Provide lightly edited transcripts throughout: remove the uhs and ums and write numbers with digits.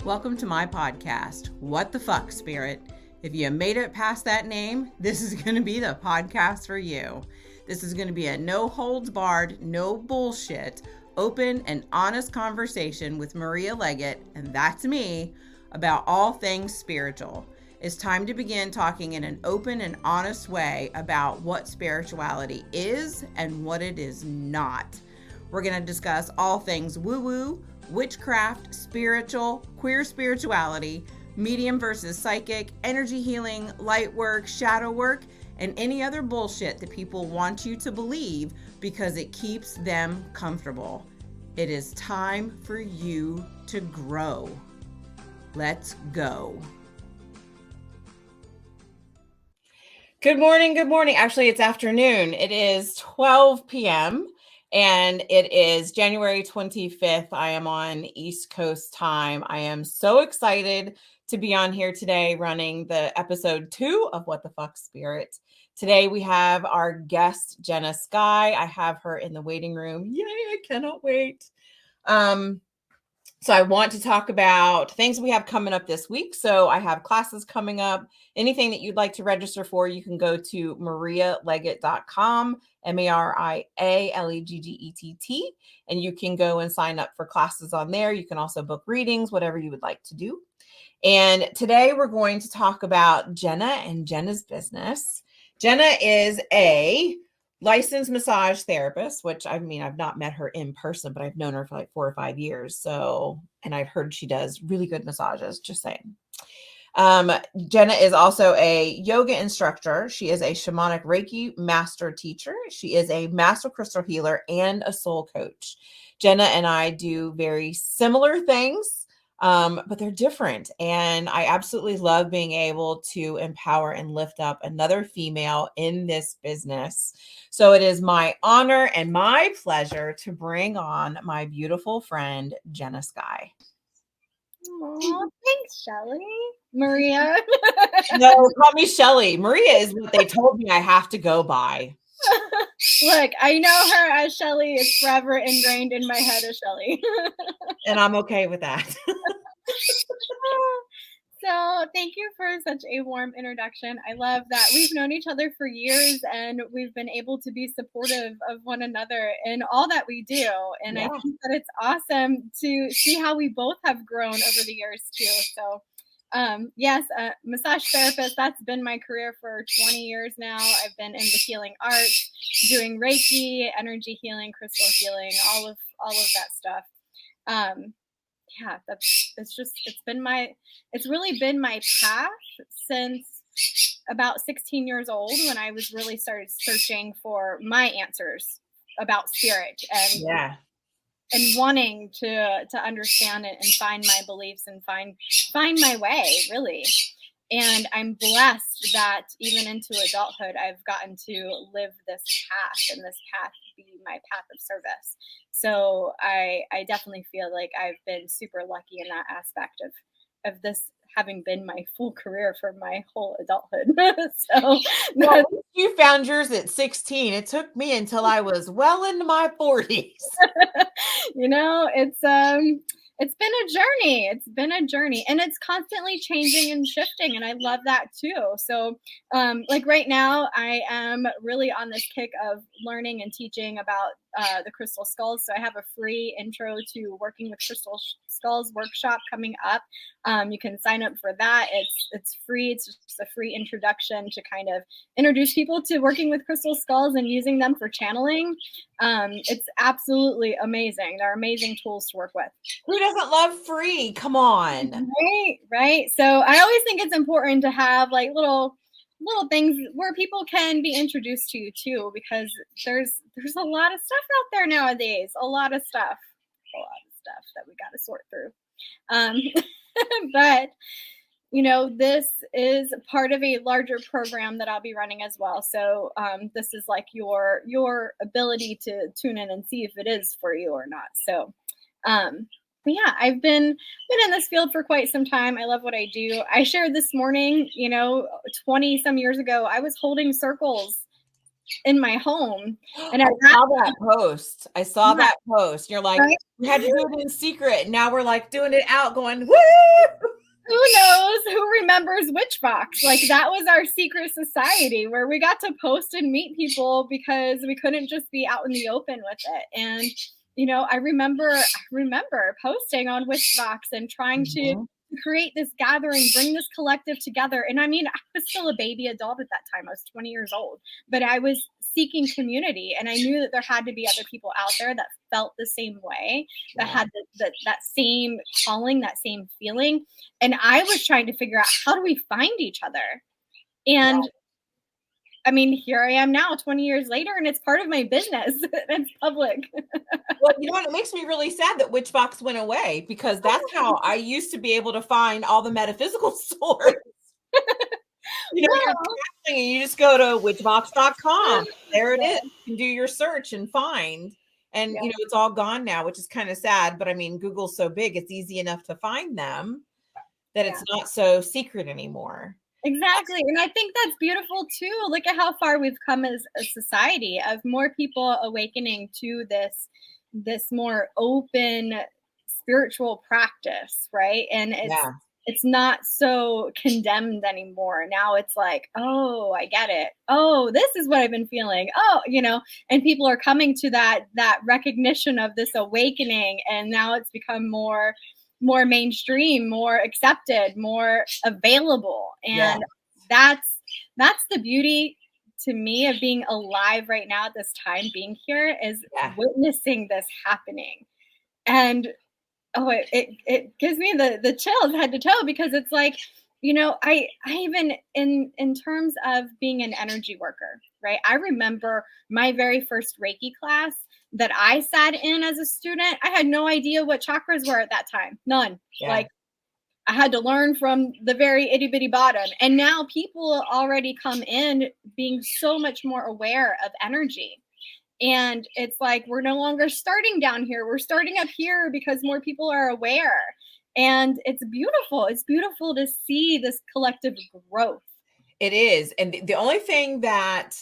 Welcome to my podcast, What the Fuck, Spirit. If you made it past that name, this is going to be the podcast for you. This is going to be a no holds barred, no bullshit, open and honest conversation with Maria Leggett, and that's me, about all things spiritual. It's time to begin talking in an open and honest way about what spirituality is and what it is not. We're going to discuss all things woo-woo, witchcraft, spiritual, queer spirituality, medium versus psychic, energy healing, light work, shadow work, and any other bullshit that people want you to believe because it keeps them comfortable. It is time for you to grow. Let's go. Good morning. Good morning. Actually, it's afternoon. It is 12 p.m. and it is January 25th. I am on East Coast time. I am so excited to be on here today running the episode 2 of What the Fuck, Spirit. Today we have our guest, Jena Skai. I have her in the waiting room. Yay, I cannot wait. So I want to talk about things we have coming up this week. So I have classes coming up. Anything that you'd like to register for, you can go to marialeggett.com, MariaLeggett, and you can go and sign up for classes on there. You can also book readings, whatever you would like to do. And today we're going to talk about Jena and Jena's business. Jena is a licensed massage therapist, which I've not met her in person, but I've known her for like 4 or 5 years. So, and I've heard she does really good massages, just saying. Jena is also a yoga instructor. She is a shamanic Reiki master teacher. She is a master crystal healer and a soul coach. Jena and I do very similar things, but they're different. And I absolutely love being able to empower and lift up another female in this business. So it is my honor and my pleasure to bring on my beautiful friend, Jena Skai. Oh, thanks, Shelly. Maria. No, call me Shelly. Maria is what they told me I have to go by. Look, I know her as Shelly. It's forever ingrained in my head as Shelly. And I'm okay with that. So thank you for such a warm introduction. I love that we've known each other for years and we've been able to be supportive of one another in all that we do. And yeah. I think that it's awesome to see how we both have grown over the years too. So yes, massage therapist, that's been my career for 20 years now. I've been in the healing arts, doing Reiki, energy healing, crystal healing, all of that stuff. Yeah, it's really been my path since about 16 years old, when I was really started searching for my answers about spirit and wanting to understand it and find my beliefs and find my way, really. And I'm blessed that even into adulthood, I've gotten to live this path, and this path be my path of service. So I definitely feel like I've been super lucky in that aspect of this having been my full career for my whole adulthood. So well, you found yours at 16. It took me until I was well into my 40s. It's been a journey. It's been a journey, and it's constantly changing and shifting. And I love that too. So like right now, I am really on this kick of learning and teaching about the crystal skulls. So I have a free intro to working with crystal skulls workshop coming up. You can sign up for that. It's free. It's just a free introduction to kind of introduce people to working with crystal skulls and using them for channeling. It's absolutely amazing. They're amazing tools to work with. Who doesn't love free? Come on. Right. So I always think it's important to have like little things where people can be introduced to you too, because there's a lot of stuff out there nowadays. A lot of stuff that we got to sort through. But this is part of a larger program that I'll be running as well. So this is like your ability to tune in and see if it is for you or not. So but yeah, I've been in this field for quite some time. I love what I do. I shared this morning, 20 some years ago, I was holding circles in my home. And I saw that post. I saw that post. You're like, right? We had to do it in secret. And now we're like doing it out going, woo! Who knows? Who remembers Witchbox? Like that was our secret society where we got to post and meet people because we couldn't just be out in the open with it. And you know, I remember posting on Witchbox and trying to create this gathering, bring this collective together. And I mean, I was still a baby adult at that time. I was 20 years old, but I was seeking community, and I knew that there had to be other people out there that felt the same way, that had that same calling, that same feeling. And I was trying to figure out, how do we find each other? And I mean, here I am now 20 years later, and it's part of my business. It's public. Well, you know what? It makes me really sad that Witchbox went away, because that's how I used to be able to find all the metaphysical source. You know, you're traveling and you just go to witchbox.com. There it is. You can do your search and find. And, you know, it's all gone now, which is kind of sad. But I mean, Google's so big, it's easy enough to find them that it's not so secret anymore. Exactly. And I think that's beautiful too. Look at how far we've come as a society, of more people awakening to this more open spiritual practice, right? And it's not so condemned anymore. Now it's like, oh, I get it. Oh, this is what I've been feeling. Oh, you know, and people are coming to that recognition of this awakening, and now it's become more mainstream, more accepted, more available. And that's the beauty to me of being alive right now at this time, being here, is witnessing this happening. And it gives me the chills head to toe, because it's like, you know, I even in terms of being an energy worker, right? I remember my very first Reiki class that I sat in as a student. I had no idea what chakras were at that time. None. Like, I had to learn from the very itty bitty bottom. And now people already come in being so much more aware of energy. And it's like, we're no longer starting down here. We're starting up here because more people are aware. And it's beautiful. It's beautiful to see this collective growth. It is. And the only caveat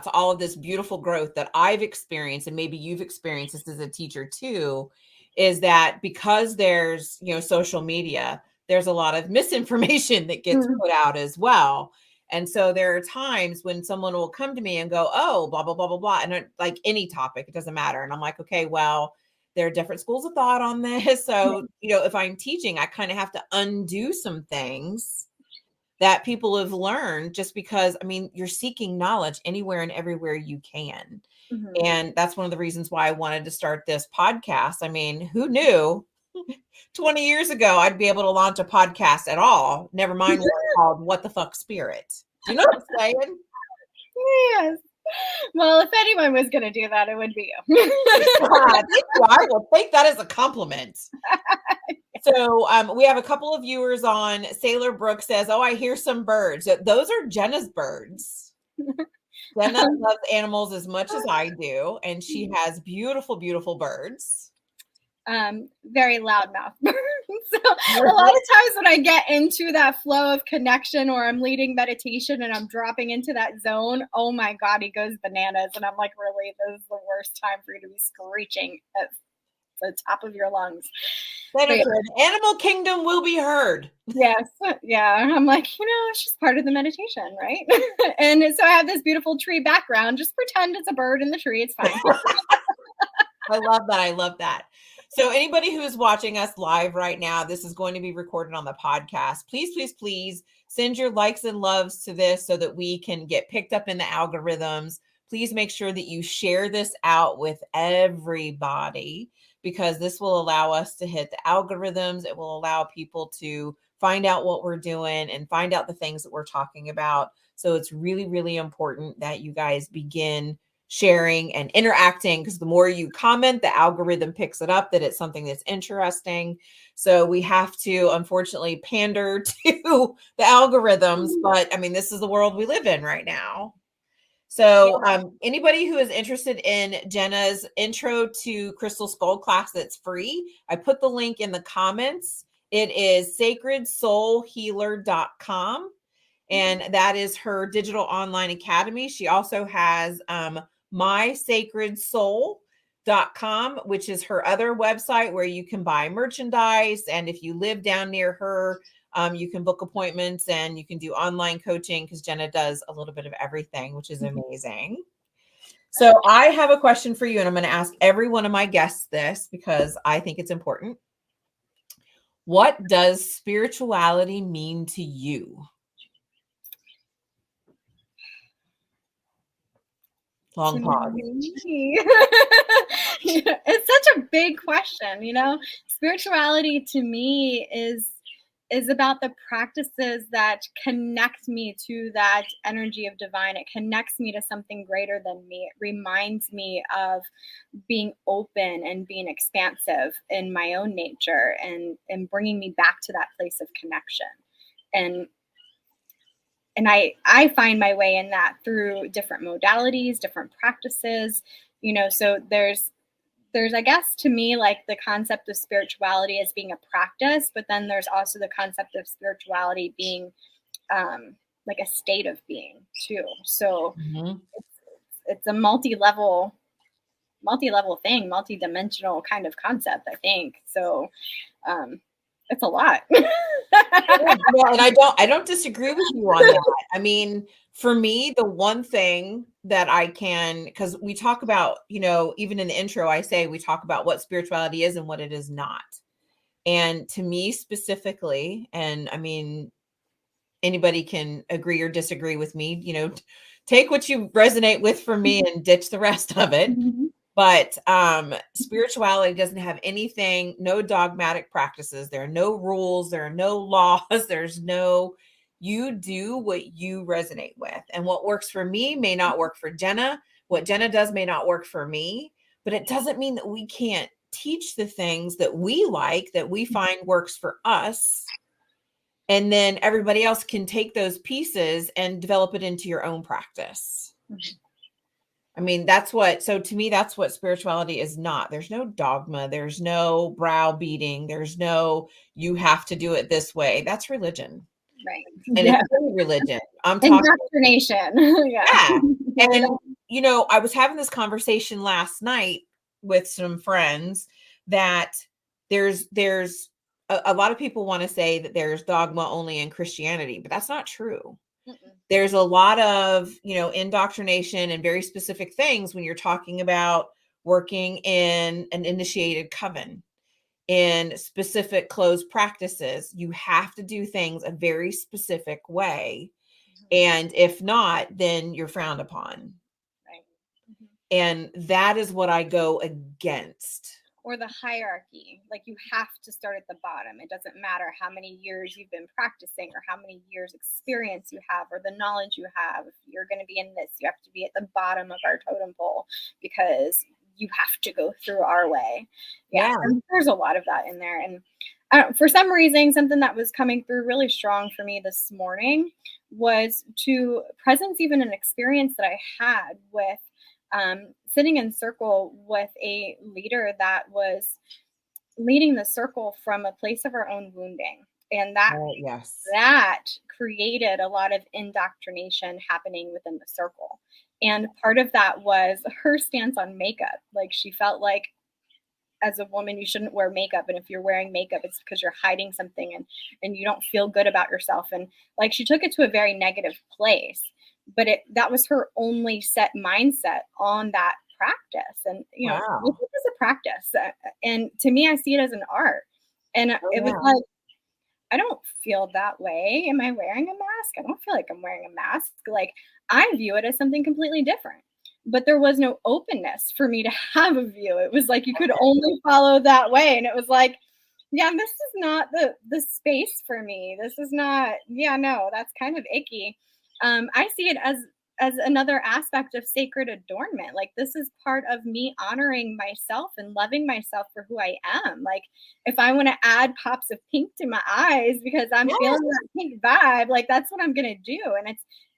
to all of this beautiful growth that I've experienced, and maybe you've experienced this as a teacher too, is that because there's, you know, social media, there's a lot of misinformation that gets put out as well. And so there are times when someone will come to me and go, oh, blah, blah, blah, blah, blah. And like any topic, it doesn't matter. And I'm like, okay, well, there are different schools of thought on this. So, you know, if I'm teaching, I kind of have to undo some things that people have learned, just because, I mean, you're seeking knowledge anywhere and everywhere you can. And that's one of the reasons why I wanted to start this podcast. I mean, who knew 20 years ago I'd be able to launch a podcast at all? Never mind one called What the Fuck Spirit. Do you know what I'm saying? Yes. Well, if anyone was going to do that, it would be you. Thank you. I will take that as a compliment. So we have a couple of viewers on. Sailor Brooke says, oh, I hear some birds. Those are Jenna's birds. Jenna loves animals as much as I do, and she has beautiful, beautiful birds. Very loudmouth birds. So a lot of times when I get into that flow of connection, or I'm leading meditation and I'm dropping into that zone, oh my God, he goes bananas. And I'm like, really, this is the worst time for you to be screeching at the top of your lungs. Animal kingdom will be heard. Yes. Yeah. I'm like, you know, it's just part of the meditation, right? And so I have this beautiful tree background. Just pretend it's a bird in the tree. It's fine. I love that. I love that. So anybody who is watching us live right now, this is going to be recorded on the podcast. Please, please, please send your likes and loves to this so that we can get picked up in the algorithms. Please make sure that you share this out with everybody, because this will allow us to hit the algorithms. It will allow people to find out what we're doing and find out the things that we're talking about. So it's really, really important that you guys begin sharing and interacting, because the more you comment, the algorithm picks it up that it's something that's interesting. So we have to, unfortunately, pander to the algorithms. But I mean, this is the world we live in right now. So anybody who is interested in Jenna's Intro to Crystal Skull class, that's free. I put the link in the comments. It is sacredsoulhealer.com. and that is her digital online academy. She also has mysacredsoul.com, which is her other website where you can buy merchandise. And if you live down near her, you can book appointments and you can do online coaching, because Jena does a little bit of everything, which is amazing. So I have a question for you, and I'm going to ask every one of my guests this because I think it's important. What does spirituality mean to you? Long pause. It's such a big question, you know. Spirituality to me is about the practices that connect me to that energy of divine. It connects me to something greater than me. It reminds me of being open and being expansive in my own nature, and bringing me back to that place of connection. And I find my way in that through different modalities, different practices, you know. So there's, I guess, to me, like the concept of spirituality as being a practice, but then there's also the concept of spirituality being like a state of being too. So it's a multi-level thing, multi-dimensional kind of concept, I think. So it's a lot. Well, and I don't disagree with you on that. I mean, for me, the one thing that I can, because we talk about, you know, even in the intro, I say we talk about what spirituality is and what it is not. And to me specifically, and I mean, anybody can agree or disagree with me, you know, take what you resonate with for me and ditch the rest of it. But spirituality doesn't have anything, no dogmatic practices. There are no rules. There are no laws. There's no, you do what you resonate with. And what works for me may not work for Jena. What Jena does may not work for me. But it doesn't mean that we can't teach the things that we like, that we find works for us. And then everybody else can take those pieces and develop it into your own practice. I mean, so to me, that's what spirituality is not. There's no dogma. There's no browbeating. There's no, you have to do it this way. That's religion. Right. And it's really religion. I'm talking indoctrination. Yeah. And, you know, I was having this conversation last night with some friends that there's a lot of people want to say that there's dogma only in Christianity, but that's not true. There's a lot of, you know, indoctrination and very specific things when you're talking about working in an initiated coven, in specific closed practices. You have to do things a very specific way. And if not, then you're frowned upon. Right. And that is what I go against. Or the hierarchy, like you have to start at the bottom. It doesn't matter how many years you've been practicing or how many years experience you have or the knowledge you have. If you're going to be in this, you have to be at the bottom of our totem pole because you have to go through our way. Yeah. And there's a lot of that in there. And for some reason, something that was coming through really strong for me this morning was to presence even an experience that I had with sitting in circle with a leader that was leading the circle from a place of our own wounding. And that created a lot of indoctrination happening within the circle. And part of that was her stance on makeup. Like she felt like as a woman, you shouldn't wear makeup. And if you're wearing makeup, it's because you're hiding something and you don't feel good about yourself. And like she took it to a very negative place. But that was her only set mindset on that practice. And, you know, it is a practice. And to me, I see it as an art. And it was like, I don't feel that way. Am I wearing a mask? I don't feel like I'm wearing a mask. Like I view it as something completely different. But there was no openness for me to have a view. It was like you could only follow that way. And it was like, yeah, this is not the space for me. This is not, no, that's kind of icky. I see it as another aspect of sacred adornment. Like this is part of me honoring myself and loving myself for who I am. Like if I want to add pops of pink to my eyes because I'm feeling that pink vibe, like that's what I'm going to do. And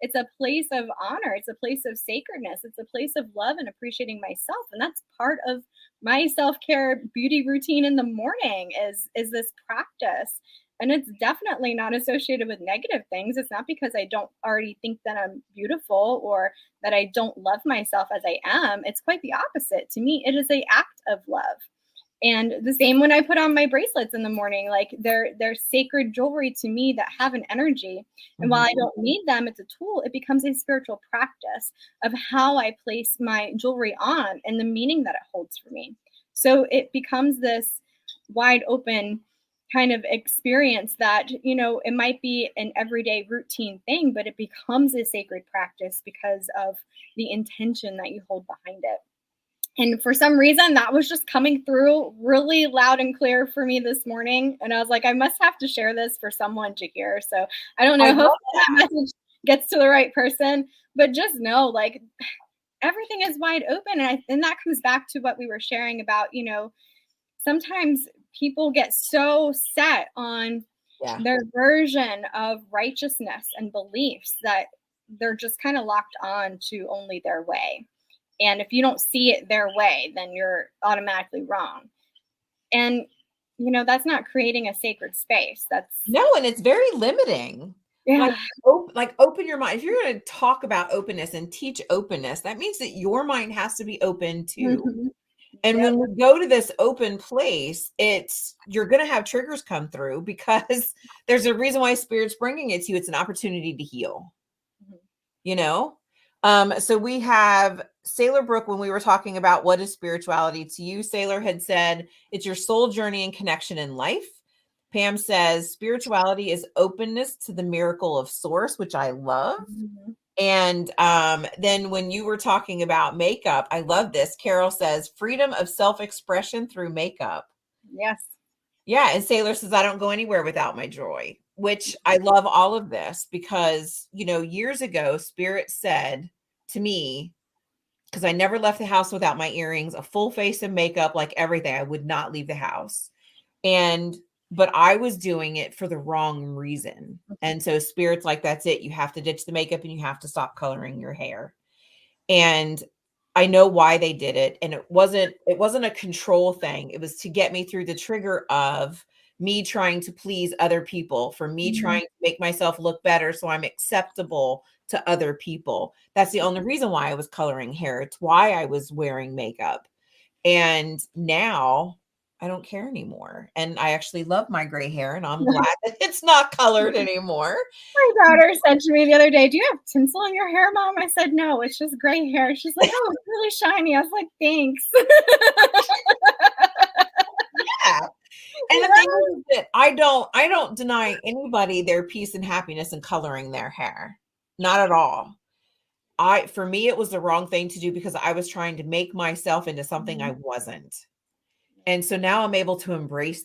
it's a place of honor. It's a place of sacredness. It's a place of love and appreciating myself. And that's part of my self-care beauty routine in the morning is this practice. And it's definitely not associated with negative things. It's not because I don't already think that I'm beautiful or that I don't love myself as I am. It's quite the opposite. To me, it is an act of love. And the same when I put on my bracelets in the morning, like they're sacred jewelry to me that have an energy. And while I don't need them, it's a tool. It becomes a spiritual practice of how I place my jewelry on and the meaning that it holds for me. So it becomes this wide open kind of experience that, you know, it might be an everyday routine thing, but it becomes a sacred practice because of the intention that you hold behind it. And for some reason, that was just coming through really loud and clear for me this morning. And I was like, I must have to share this for someone to hear. So I don't know, hopefully that message gets to the right person, but just know, like, everything is wide open. And that comes back to what we were sharing about, you know, sometimes people get so set on their version of righteousness and beliefs that they're just kind of locked on to only their way. And if you don't see it their way, then you're automatically wrong. And, you know, that's not creating a sacred space. No, and it's very limiting. Yeah. Like open your mind. If you're going to talk about openness and teach openness, that means that your mind has to be open too. Mm-hmm. And when we go to this open place, you're going to have triggers come through because there's a reason why Spirit's bringing it to you. It's an opportunity to heal, you know? So we have Sailor Brooke, when we were talking about what is spirituality to you, Sailor had said, it's your soul journey and connection in life. Pam says, spirituality is openness to the miracle of source, which I love. Mm-hmm. And then when you were talking about makeup, I love this. Carol says, freedom of self-expression through makeup. Yes. Yeah. And Sailor says, I don't go anywhere without my joy, which I love all of this because, you know, years ago, Spirit said to me, because I never left the house without my earrings, a full face of makeup, like everything. I would not leave the house. But I was doing it for the wrong reason. And so Spirit's like, that's it. You have to ditch the makeup and you have to stop coloring your hair. And I know why they did it. And it wasn't a control thing. It was to get me through the trigger of me trying to please other people, for me trying to make myself look better so I'm acceptable to other people. That's the only reason why I was coloring hair. It's why I was wearing makeup. And now I don't care anymore. And I actually love my gray hair, and I'm glad that it's not colored anymore. My daughter said to me the other day, do you have tinsel in your hair, Mom? I said, no, it's just gray hair. She's like, oh, it's really shiny. I was like, thanks. Yeah. And the thing is that I don't deny anybody their peace and happiness in coloring their hair. Not at all. For me, it was the wrong thing to do because I was trying to make myself into something I wasn't. And so now I'm able to embrace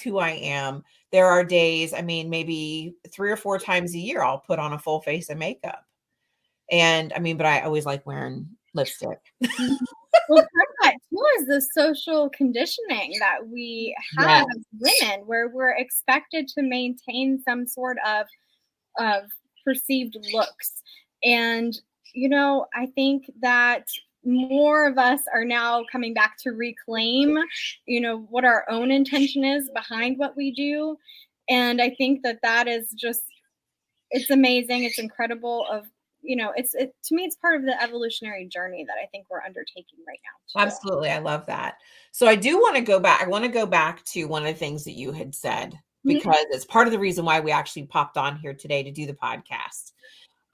who I am. There are days, I mean, maybe 3 or 4 times a year, I'll put on a full face of makeup. And I mean, but I always like wearing lipstick. Well, part of that too is the social conditioning that we have as women, where we're expected to maintain some sort of perceived looks. And, you know, I think that more of us are now coming back to reclaim, you know, what our own intention is behind what we do. And I think that is just, it's amazing. It's incredible you know, to me, it's part of the evolutionary journey that I think we're undertaking right now, too. Absolutely. I love that. So I do want to go back. I want to go back to one of the things that you had said, because it's part of the reason why we actually popped on here today to do the podcast.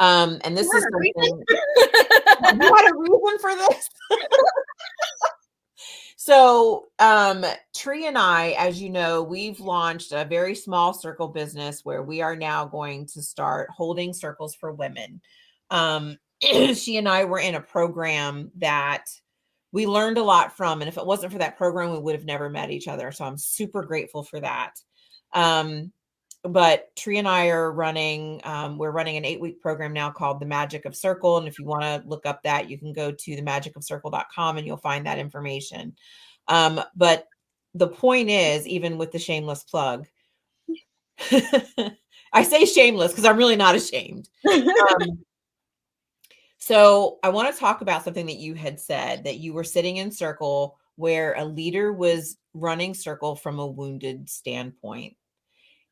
And this is something, you had a reason for this. So, Tree and I, as you know, we've launched a very small circle business where we are now going to start holding circles for women. She and I were in a program that we learned a lot from, and if it wasn't for that program, we would have never met each other. So I'm super grateful for that. But Tree and I are we're running an 8-week program now called The Magic of Circle. And if you want to look up that, you can go to themagicofcircle.com and you'll find that information. But the point is, even with the shameless plug, I say shameless because I'm really not ashamed. So I want to talk about something that you had said, that you were sitting in circle where a leader was running circle from a wounded standpoint.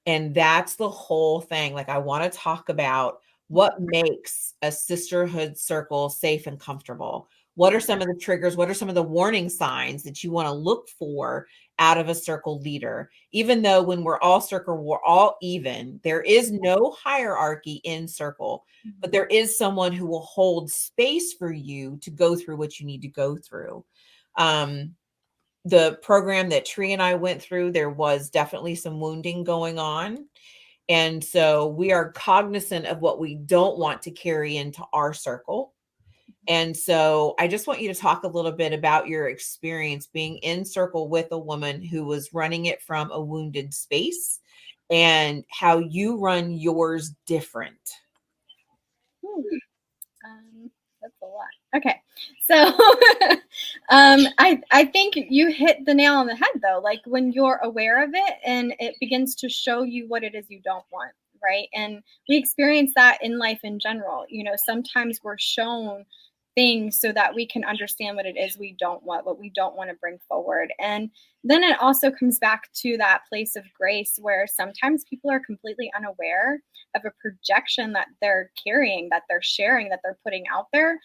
And that's the whole thing. Like, I want to talk about what makes a sisterhood circle safe and comfortable. What are some of the triggers? What are some of the warning signs that you want to look for out of a circle leader? Even though when we're all circle, we're all even, there is no hierarchy in circle, but there is someone who will hold space for you to go through what you need to go through. The program that Tree and I went through, there was definitely some wounding going on. And so we are cognizant of what we don't want to carry into our circle. And so I just want you to talk a little bit about your experience being in circle with a woman who was running it from a wounded space and how you run yours different. That's a lot. Okay. So I think you hit the nail on the head though. Like when you're aware of it and it begins to show you what it is you don't want, right? And we experience that in life in general. You know, sometimes we're shown things so that we can understand what it is we don't want, what we don't want to bring forward. And then it also comes back to that place of grace where sometimes people are completely unaware of a projection that they're carrying, that they're sharing, that they're putting out there,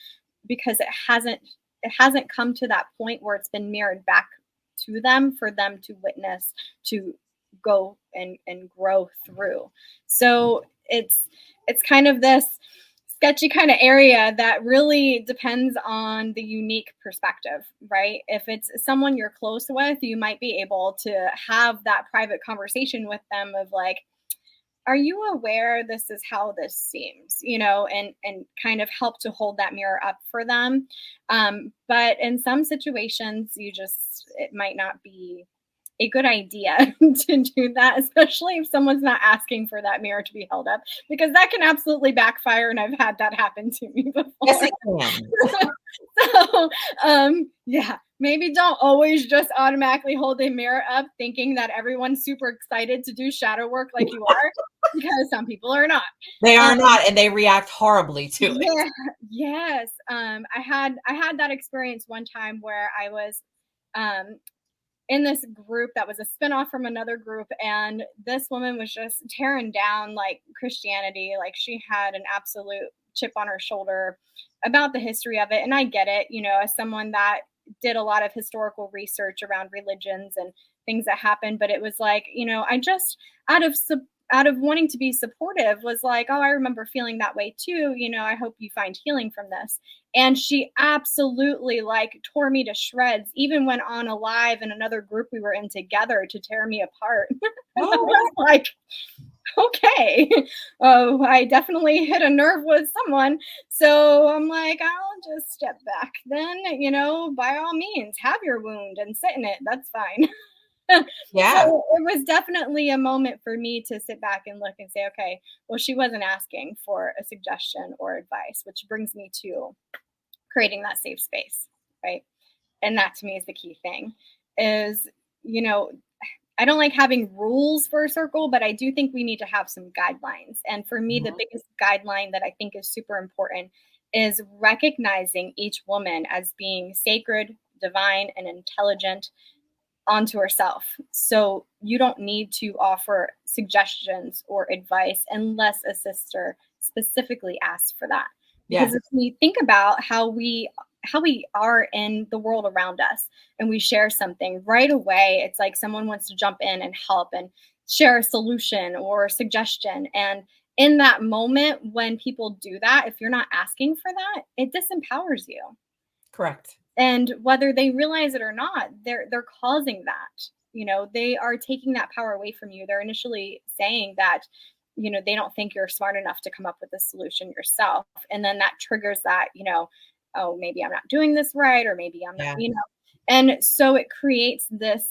because it hasn't come to that point where it's been mirrored back to them for them to witness, to go and grow through. So it's kind of this sketchy kind of area that really depends on the unique perspective, right? If it's someone you're close with, you might be able to have that private conversation with them of like, are you aware this is how this seems, you know, and kind of help to hold that mirror up for them. But in some situations, it might not be a good idea to do that, especially if someone's not asking for that mirror to be held up, because that can absolutely backfire. And I've had that happen to me before. Yes, it can. So, yeah, maybe don't always just automatically hold a mirror up thinking that everyone's super excited to do shadow work like you are, because some people are not. They are not, and they react horribly to it. Yes. I had that experience one time where I was in this group that was a spinoff from another group, and this woman was just tearing down like Christianity. Like she had an absolute chip on her shoulder about the history of it. And I get it, you know, as someone that did a lot of historical research around religions and things that happened, but it was like, you know, I just out of wanting to be supportive was like, oh, I remember feeling that way too. You know, I hope you find healing from this. And she absolutely like tore me to shreds, even went on a live in another group we were in together to tear me apart. Oh. I was like, okay, I definitely hit a nerve with someone. So I'm like, I'll just step back then, you know, by all means, have your wound and sit in it. That's fine. Yeah. So it was definitely a moment for me to sit back and look and say, okay, well, she wasn't asking for a suggestion or advice, which brings me to creating that safe space, right? And that to me is the key thing is, you know, I don't like having rules for a circle, but I do think we need to have some guidelines. And for me, the biggest guideline that I think is super important is recognizing each woman as being sacred, divine, and intelligent onto herself. So you don't need to offer suggestions or advice unless a sister specifically asks for that. Because if we think about how we are in the world around us and we share something right away, it's like someone wants to jump in and help and share a solution or a suggestion. And in that moment, when people do that, if you're not asking for that, it disempowers you. Correct. And whether they realize it or not, they're causing that. You know, they are taking that power away from you. They're initially saying that, you know, they don't think you're smart enough to come up with a solution yourself. And then that triggers that, you know, oh, maybe I'm not doing this right, or maybe I'm not, you know. And so it creates this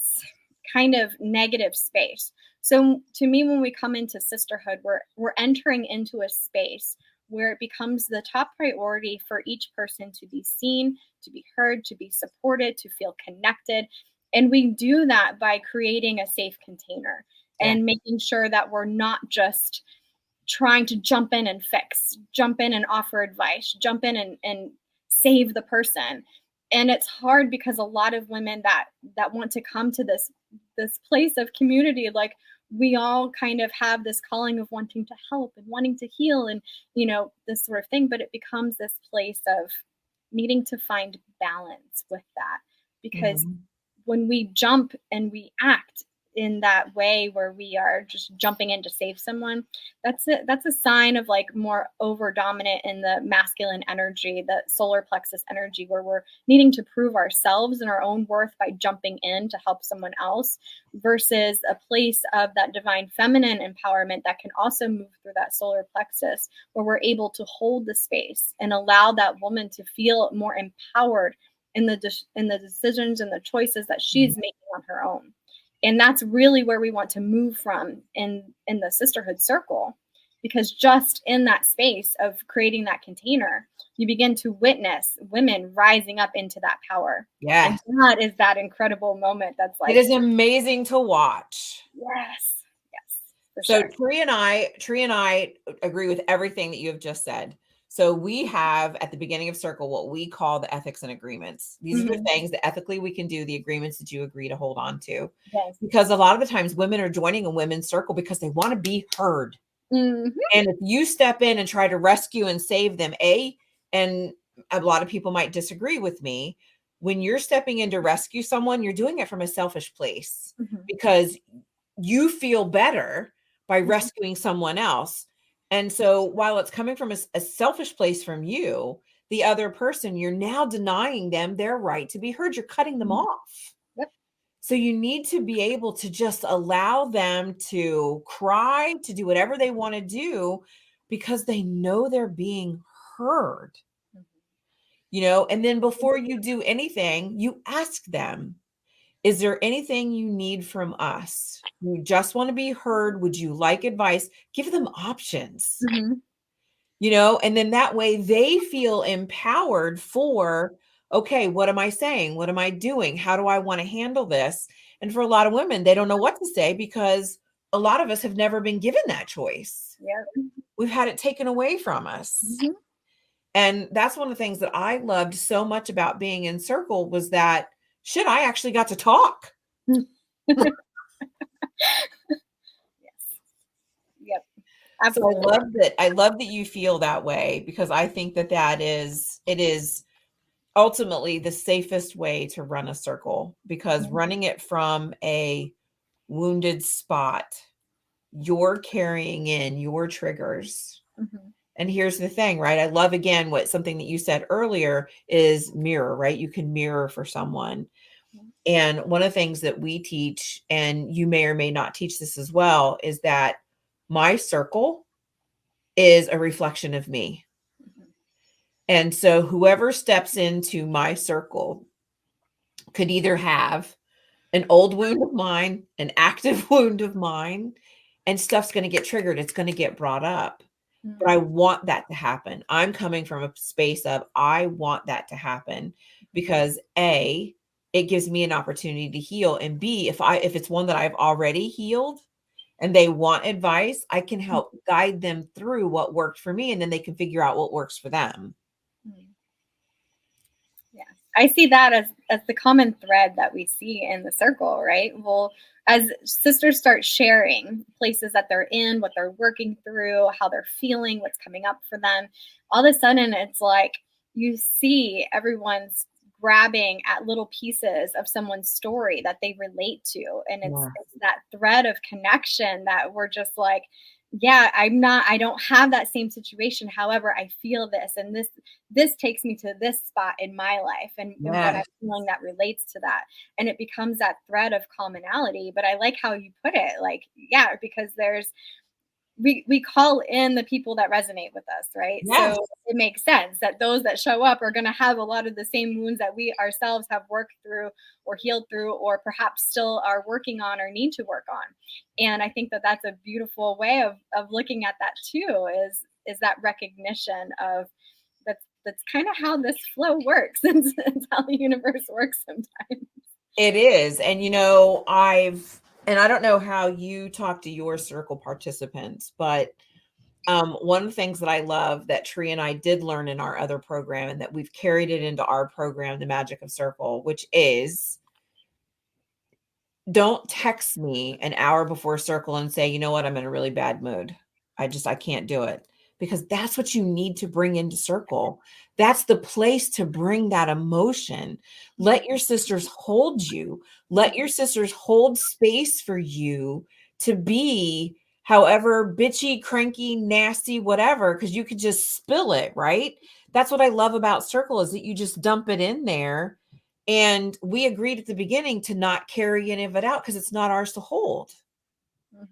kind of negative space. So to me, when we come into sisterhood, we're entering into a space where it becomes the top priority for each person to be seen, to be heard, to be supported, to feel connected. And we do that by creating a safe container and making sure that we're not just trying to jump in and fix, jump in and offer advice, jump in and save the person. And it's hard because a lot of women that want to come to this place of community, like, we all kind of have this calling of wanting to help and wanting to heal and, this sort of thing, but it becomes this place of needing to find balance with that. Because when we jump and we act in that way where we are just jumping in to save someone, that's a sign of like more over dominant in the masculine energy, the solar plexus energy, where we're needing to prove ourselves and our own worth by jumping in to help someone else, versus a place of that divine feminine empowerment that can also move through that solar plexus, where we're able to hold the space and allow that woman to feel more empowered in the decisions and the choices that she's making on her own. And that's really where we want to move from in the sisterhood circle, because just in that space of creating that container, you begin to witness women rising up into that power. Yeah. And that is that incredible moment. That's like, it is amazing to watch. Yes. So sure. Tree and I agree with everything that you have just said. So we have at the beginning of Circle what we call the ethics and agreements. These are the things that ethically we can do, the agreements that you agree to hold on to. Yes. Because a lot of the times women are joining a women's circle because they want to be heard. And if you step in and try to rescue and save them, and a lot of people might disagree with me, when you're stepping in to rescue someone, you're doing it from a selfish place because you feel better by rescuing someone else. And so while it's coming from a selfish place from you, the other person, you're now denying them their right to be heard. You're cutting them off. Yep. So you need to be able to just allow them to cry, to do whatever they want to do, because they know they're being heard. And then before you do anything, you ask them, is there anything you need from us? You just want to be heard? Would you like advice? Give them options, and then that way they feel empowered for, okay, what am I saying? What am I doing? How do I want to handle this? And for a lot of women, they don't know what to say because a lot of us have never been given that choice. Yeah. We've had it taken away from us. And that's one of the things that I loved so much about being in Circle was that I actually got to talk. Yes. Yep. Absolutely. So I love that you feel that way, because I think that it is ultimately the safest way to run a circle, because running it from a wounded spot, you're carrying in your triggers. And here's the thing, right? I love, again, something that you said earlier is mirror, right? You can mirror for someone. And one of the things that we teach, and you may or may not teach this as well, is that my circle is a reflection of me. And so whoever steps into my circle could either have an old wound of mine, an active wound of mine, and stuff's going to get triggered. It's going to get brought up. But I want that to happen. I'm coming from a space of, I want that to happen, because A, it gives me an opportunity to heal. And B, if it's one that I've already healed and they want advice, I can help guide them through what worked for me, and then they can figure out what works for them. Yeah, I see that as the common thread that we see in the circle, right? Well, as sisters start sharing places that they're in, what they're working through, how they're feeling, what's coming up for them, all of a sudden it's like you see everyone's grabbing at little pieces of someone's story that they relate to. And it's that thread of connection that we're just like, yeah, I don't have that same situation. However, I feel this, and this takes me to this spot in my life, and what I'm feeling that relates to that. And it becomes that thread of commonality. But I like how you put it, like, yeah, because we call in the people that resonate with us, right? Yes. So it makes sense that those that show up are going to have a lot of the same wounds that we ourselves have worked through or healed through, or perhaps still are working on or need to work on. And I think that that's a beautiful way of looking at that too, is that recognition of that's kind of how this flow works. It's how the universe works sometimes. It is. And, and I don't know how you talk to your circle participants, but one of the things that I love that Tree and I did learn in our other program, and that we've carried it into our program, The Magic of Circle, which is don't text me an hour before circle and say, you know what, I'm in a really bad mood. I can't do it, because that's what you need to bring into circle. That's the place to bring that emotion. Let your sisters hold you. Let your sisters hold space for you to be however bitchy, cranky, nasty, whatever, because you could just spill it, right? That's what I love about circle, is that you just dump it in there. And we agreed at the beginning to not carry any of it out because it's not ours to hold. Mm-hmm.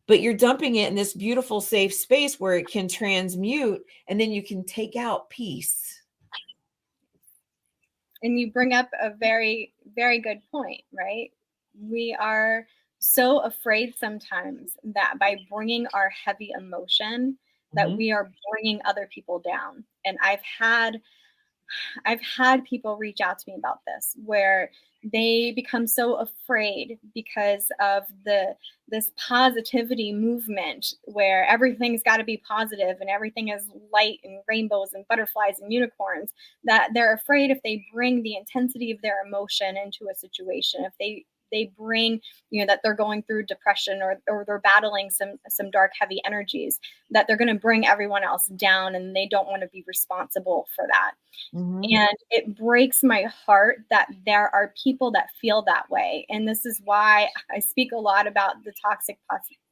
But you're dumping it in this beautiful, safe space where it can transmute, and then you can take out peace. And you bring up a very, very good point, right? We are so afraid sometimes that by bringing our heavy emotion, that we are bringing other people down. And I've had people reach out to me about this, where they become so afraid because of this positivity movement where everything's got to be positive and everything is light and rainbows and butterflies and unicorns, that they're afraid if they bring the intensity of their emotion into a situation, if they bring, that they're going through depression or they're battling some dark, heavy energies, that they're going to bring everyone else down, and they don't want to be responsible for that. Mm-hmm. And it breaks my heart that there are people that feel that way. And this is why I speak a lot about the toxic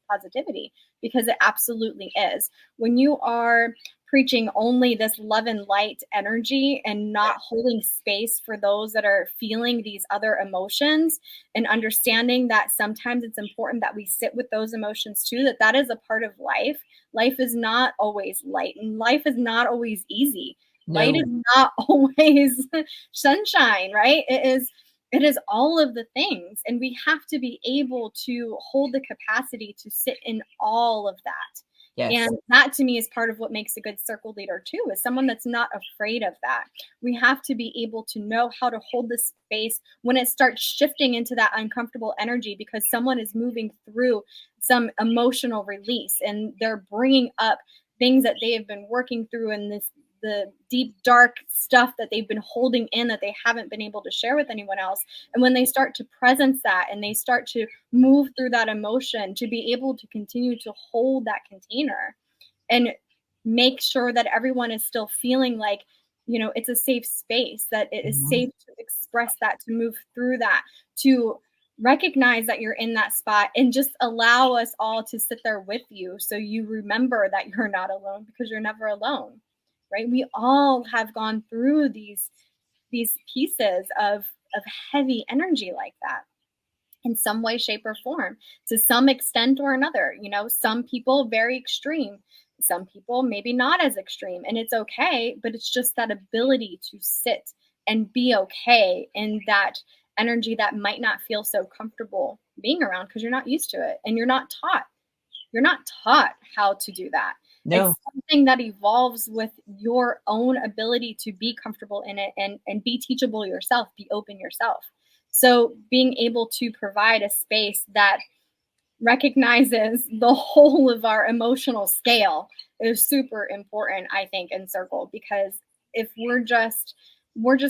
positivity, because it absolutely is. When you are preaching only this love and light energy and not holding space for those that are feeling these other emotions, and understanding that sometimes it's important that we sit with those emotions too, that is a part of life. Life is not always light, and life is not always easy. No. Light is not always sunshine, right? It is all of the things. And we have to be able to hold the capacity to sit in all of that. Yes. And that to me is part of what makes a good circle leader too, is someone that's not afraid of that. We have to be able to know how to hold the space when it starts shifting into that uncomfortable energy, because someone is moving through some emotional release and they're bringing up things that they have been working through in the deep, dark stuff that they've been holding in that they haven't been able to share with anyone else. And when they start to presence that and they start to move through that emotion, to be able to continue to hold that container and make sure that everyone is still feeling like, it's a safe space, that it is safe to express that, to move through that, to recognize that you're in that spot, and just allow us all to sit there with you so you remember that you're not alone, because you're never alone. Right? We all have gone through these pieces of heavy energy like that in some way, shape, or form, to some extent or another. Some people very extreme, some people maybe not as extreme, and it's okay. But it's just that ability to sit and be okay in that energy that might not feel so comfortable being around, because you're not used to it and you're not taught how to do that. No. It's something that evolves with your own ability to be comfortable in it and be teachable yourself, be open yourself. So being able to provide a space that recognizes the whole of our emotional scale is super important, I think, in circle, because if we're just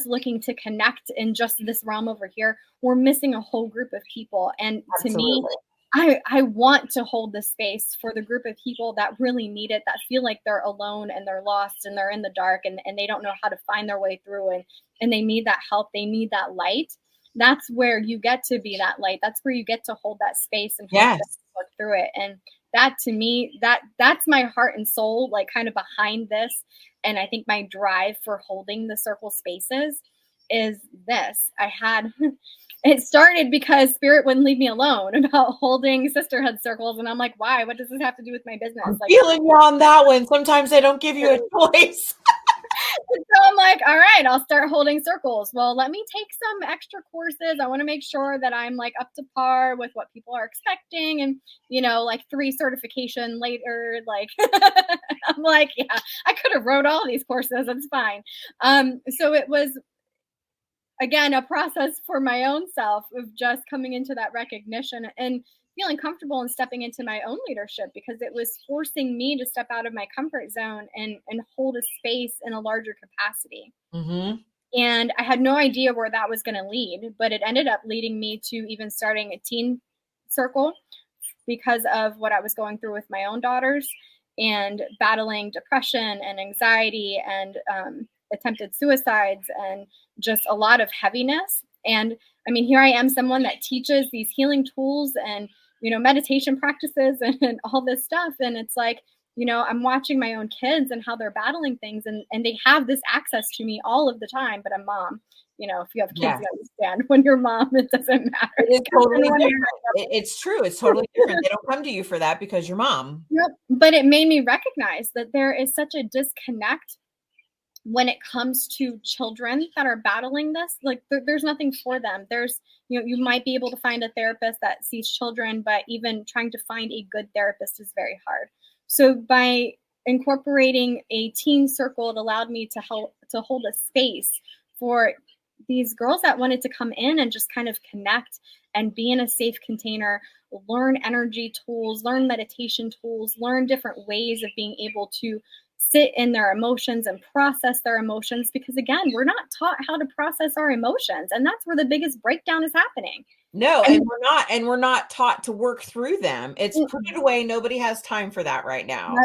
looking to connect in just this realm over here, we're missing a whole group of people. And Absolutely. To me, I want to hold the space for the group of people that really need it, that feel like they're alone and they're lost and they're in the dark and they don't know how to find their way through, and they need that help. They need that light. That's where you get to be that light. That's where you get to hold that space and work through it. And that, to me, that's my heart and soul, like kind of behind this. And I think my drive for holding the circle spaces is this. It started because Spirit wouldn't leave me alone about holding sisterhood circles. And I'm like, why? What does this have to do with my business? I'm feeling you on that one. Sometimes they don't give you a choice. So I'm like, all right, I'll start holding circles. Well, let me take some extra courses. I want to make sure that I'm like up to par with what people are expecting. And, like 3 certification later, like, I'm like, yeah, I could have wrote all these courses. It's fine. So it was, again, a process for my own self of just coming into that recognition and feeling comfortable and stepping into my own leadership, because it was forcing me to step out of my comfort zone and hold a space in a larger capacity. Mm-hmm. And I had no idea where that was going to lead, but it ended up leading me to even starting a teen circle because of what I was going through with my own daughters and battling depression and anxiety and attempted suicides and just a lot of heaviness. And I mean, here I am, someone that teaches these healing tools and, meditation practices and all this stuff. And it's like, I'm watching my own kids and how they're battling things, and they have this access to me all of the time, but I'm mom. If you have kids, you understand when you're mom, it doesn't matter. It is totally different. It's true. It's totally different. They don't come to you for that because you're mom. Yep. But it made me recognize that there is such a disconnect when it comes to children that are battling this. Like there's nothing for them. There's, you might be able to find a therapist that sees children, but even trying to find a good therapist is very hard. So by incorporating a teen circle, it allowed me to hold a space for these girls that wanted to come in and just kind of connect and be in a safe container, learn energy tools, learn meditation tools, learn different ways of being able to sit in their emotions and process their emotions. Because again, we're not taught how to process our emotions. And that's where the biggest breakdown is happening. No, and we're not taught to work through them. It's put it away. Nobody has time for that right now.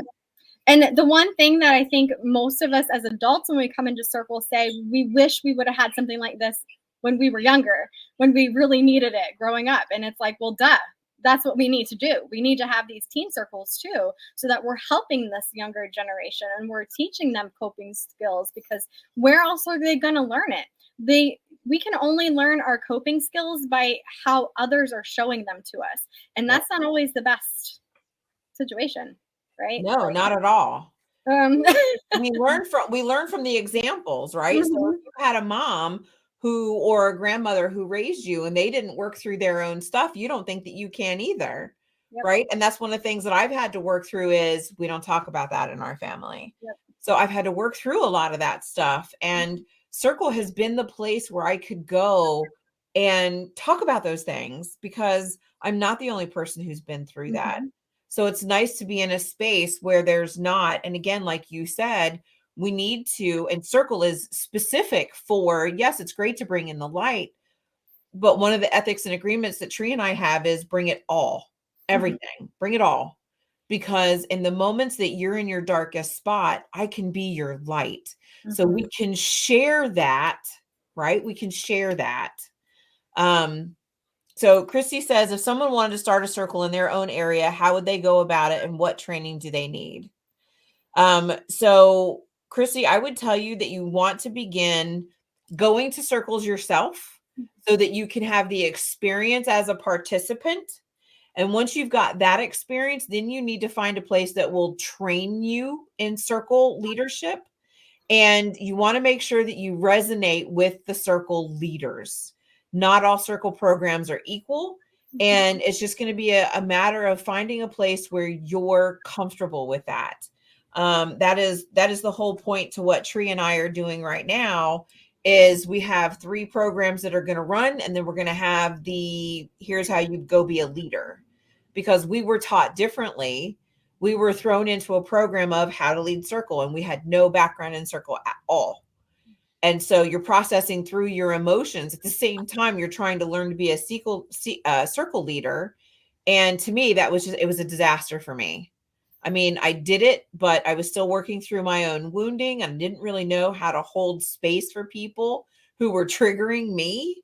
And the one thing that I think most of us as adults, when we come into circle, say, we wish we would have had something like this when we were younger, when we really needed it growing up. And it's like, well, duh, that's what we need to do. We need to have these teen circles too, so that we're helping this younger generation and we're teaching them coping skills, because where else are they going to learn it? We can only learn our coping skills by how others are showing them to us. And that's not always the best situation, right? No, not at all. we learn from the examples, right? Mm-hmm. So if you had a mom or a grandmother who raised you and they didn't work through their own stuff, you don't think that you can either. Yep. Right. And that's one of the things that I've had to work through is we don't talk about that in our family. Yep. So I've had to work through a lot of that stuff. And Circle has been the place where I could go and talk about those things because I'm not the only person who's been through that. So it's nice to be in a space where there's not, and again, like you said, we need to, and Circle is specific for, yes, it's great to bring in the light, but one of the ethics and agreements that Tree and I have is bring it all, everything, bring it all. Because in the moments that you're in your darkest spot, I can be your light. So we can share that, right? We can share that. So Christy says, if someone wanted to start a circle in their own area, how would they go about it and what training do they need? So Christy, I would tell you that you want to begin going to circles yourself so that you can have the experience as a participant. And once you've got that experience, then you need to find a place that will train you in circle leadership. And you want to make sure that you resonate with the circle leaders. Not all circle programs are equal. And it's just going to be a matter of finding a place where you're comfortable with that. That is the whole point to what Tree and I are doing right now is we have 3 programs that are going to run, and then we're going to have here's how you go be a leader, because we were taught differently. We were thrown into a program of how to lead circle, and we had no background in circle at all. And so you're processing through your emotions. At the same time, you're trying to learn to be a circle leader. And to me, it was a disaster for me. I mean, I did it, but I was still working through my own wounding and didn't really know how to hold space for people who were triggering me.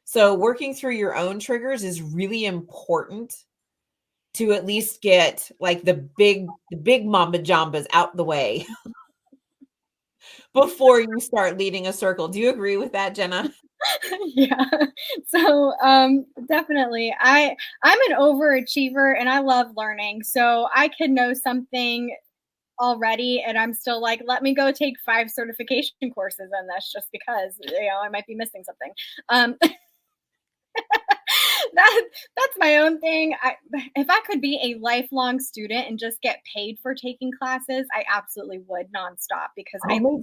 So working through your own triggers is really important to at least get like the big mamba jambas out the way before you start leading a circle. Do you agree with that, Jena? Yeah. So definitely. I'm an overachiever and I love learning. So I can know something already and I'm still like, let me go take 5 certification courses in this just because, I might be missing something. That's my own thing. If I could be a lifelong student and just get paid for taking classes, I absolutely would nonstop because I love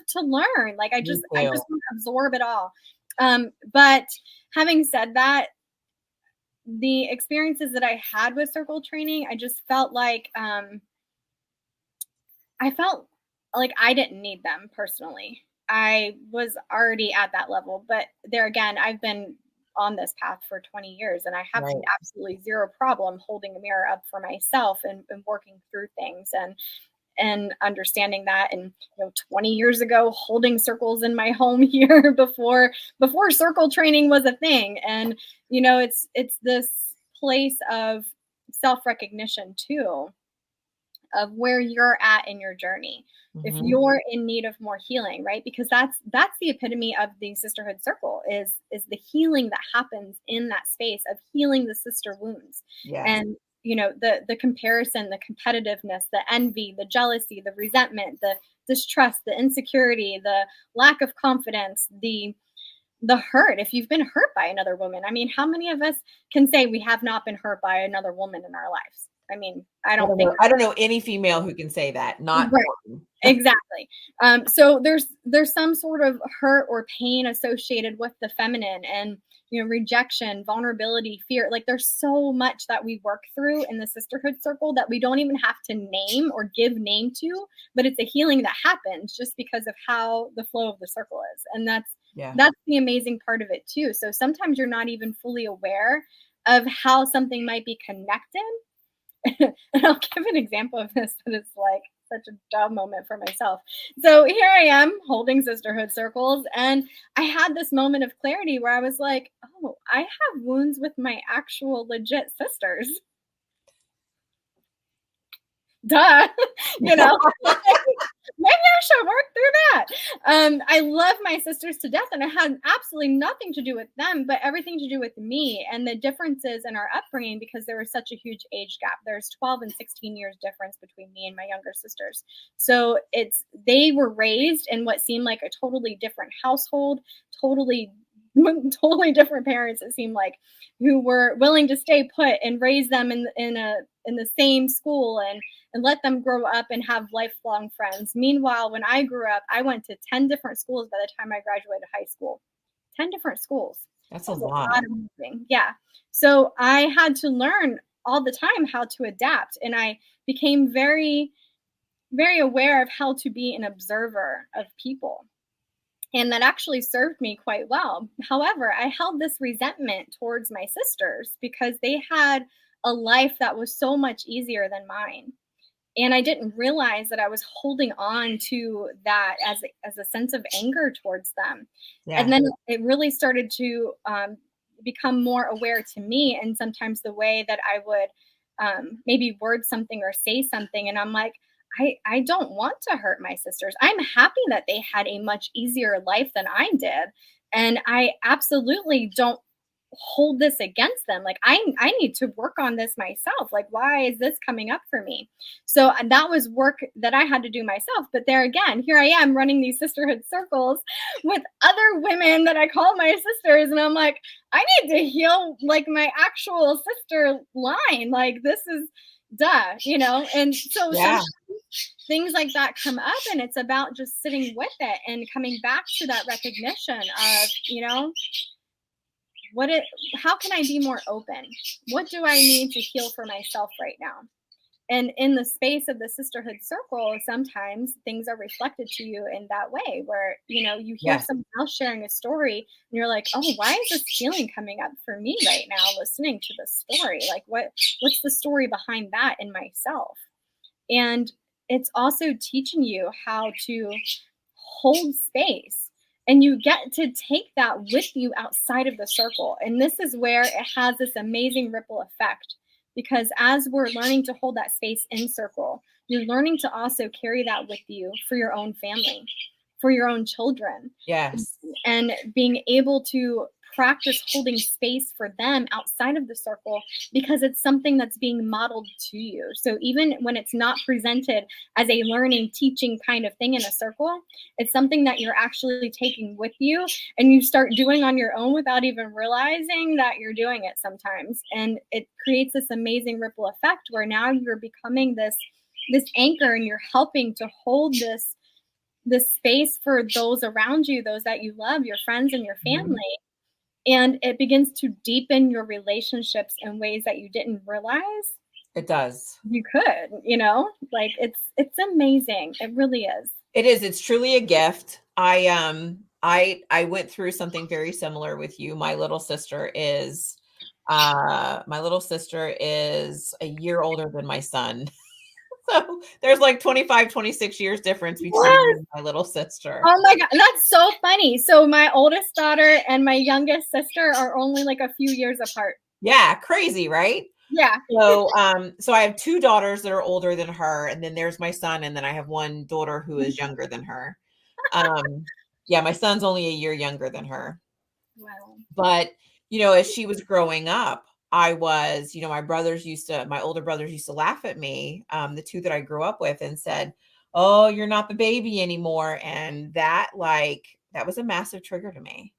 to learn. Like I just want to absorb it all. But having said that, the experiences that I had with circle training, I just felt like I didn't need them personally. I was already at that level. But there again, I've been on this path for 20 years and I have absolutely zero problem holding a mirror up for myself and working through things and understanding that. And 20 years ago, holding circles in my home here before circle training was a thing. And it's this place of self-recognition too, of where you're at in your journey. If you're in need of more healing, right? Because that's the epitome of the sisterhood circle is the healing that happens in that space of healing the sister wounds. And the comparison, the competitiveness, the envy, the jealousy, the resentment, the distrust, the insecurity, the lack of confidence, the hurt. If you've been hurt by another woman, I mean, how many of us can say we have not been hurt by another woman in our lives? I mean, I don't know any female who can say that. Not right. Exactly. So there's some sort of hurt or pain associated with the feminine, and rejection, vulnerability, fear. Like there's so much that we work through in the sisterhood circle that we don't even have to name or give name to, but it's a healing that happens just because of how the flow of the circle is. And that's the amazing part of it too. So sometimes you're not even fully aware of how something might be connected. And I'll give an example of this that is like such a dumb moment for myself. So here I am holding sisterhood circles, and I had this moment of clarity where I was like, oh, I have wounds with my actual legit sisters. Duh. Maybe I should work through that. I love my sisters to death, and it had absolutely nothing to do with them, but everything to do with me and the differences in our upbringing, because there was such a huge age gap. There's 12 and 16 years difference between me and my younger sisters. So they were raised in what seemed like a totally different household, totally different parents, it seemed like, who were willing to stay put and raise them in the same school and let them grow up and have lifelong friends. Meanwhile, when I grew up, I went to 10 different schools by the time I graduated high school. 10 different schools. That's a lot of moving. Yeah. So I had to learn all the time how to adapt, and I became very, very aware of how to be an observer of people. And that actually served me quite well. However, I held this resentment towards my sisters because they had a life that was so much easier than mine. And I didn't realize that I was holding on to that as a sense of anger towards them. Yeah. And then it really started to become more aware to me, and sometimes the way that I would maybe word something or say something. And I'm like, I don't want to hurt my sisters. I'm happy that they had a much easier life than I did. And I absolutely don't hold this against them. Like I need to work on this myself. Like, why is this coming up for me? So that was work that I had to do myself. But there again, here I am running these sisterhood circles with other women that I call my sisters. And I'm like, I need to heal like my actual sister line. Like this is duh, and so things like that come up, and it's about just sitting with it and coming back to that recognition of, how can I be more open? What do I need to heal for myself right now? And in the space of the sisterhood circle, sometimes things are reflected to you in that way, where, you hear someone else sharing a story and you're like, oh, why is this healing coming up for me right now, listening to this story? Like, what's the story behind that in myself? And it's also teaching you how to hold space. And you get to take that with you outside of the circle. And this is where it has this amazing ripple effect. Because as we're learning to hold that space in circle, you're learning to also carry that with you for your own family, for your own children. Yes. And being able to practice holding space for them outside of the circle, because it's something that's being modeled to you. So even when it's not presented as a learning, teaching kind of thing in a circle, it's something that you're actually taking with you and you start doing on your own without even realizing that you're doing it sometimes. And it creates this amazing ripple effect where now you're becoming this anchor, and you're helping to hold this space for those around you, those that you love, your friends and your family. Mm-hmm. And it begins to deepen your relationships in ways that you didn't realize. It does. You could, like it's amazing. It really is. It is. It's truly a gift. I went through something very similar with you. My little sister is a year older than my son. So there's like 25, 26 years difference between me and my little sister. Oh my God. That's so funny. So my oldest daughter and my youngest sister are only like a few years apart. Yeah. Crazy, right? Yeah. So I have 2 daughters that are older than her, and then there's my son, and then I have 1 daughter who is younger than her. Yeah, my son's only a year younger than her. Wow. But, as she was growing up, I was, my older brothers used to laugh at me, the 2 that I grew up with, and said, "Oh, you're not the baby anymore." And that was a massive trigger to me.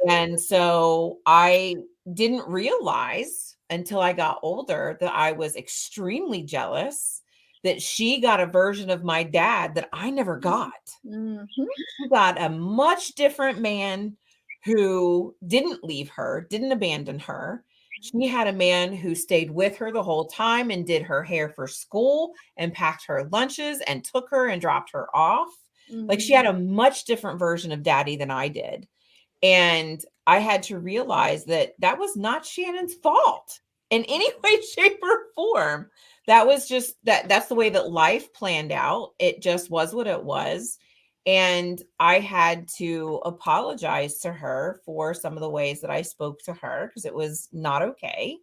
And so I didn't realize until I got older that I was extremely jealous that she got a version of my dad that I never got. Mm-hmm. She got a much different man who didn't leave her, didn't abandon her. She had a man who stayed with her the whole time and did her hair for school and packed her lunches and took her and dropped her off. Like, she had a much different version of daddy than I did. And I had to realize that that was not Shannon's fault in any way, shape, or form. That was just that's the way that life planned out. It just was what it was. And I had to apologize to her for some of the ways that I spoke to her, because it was not okay.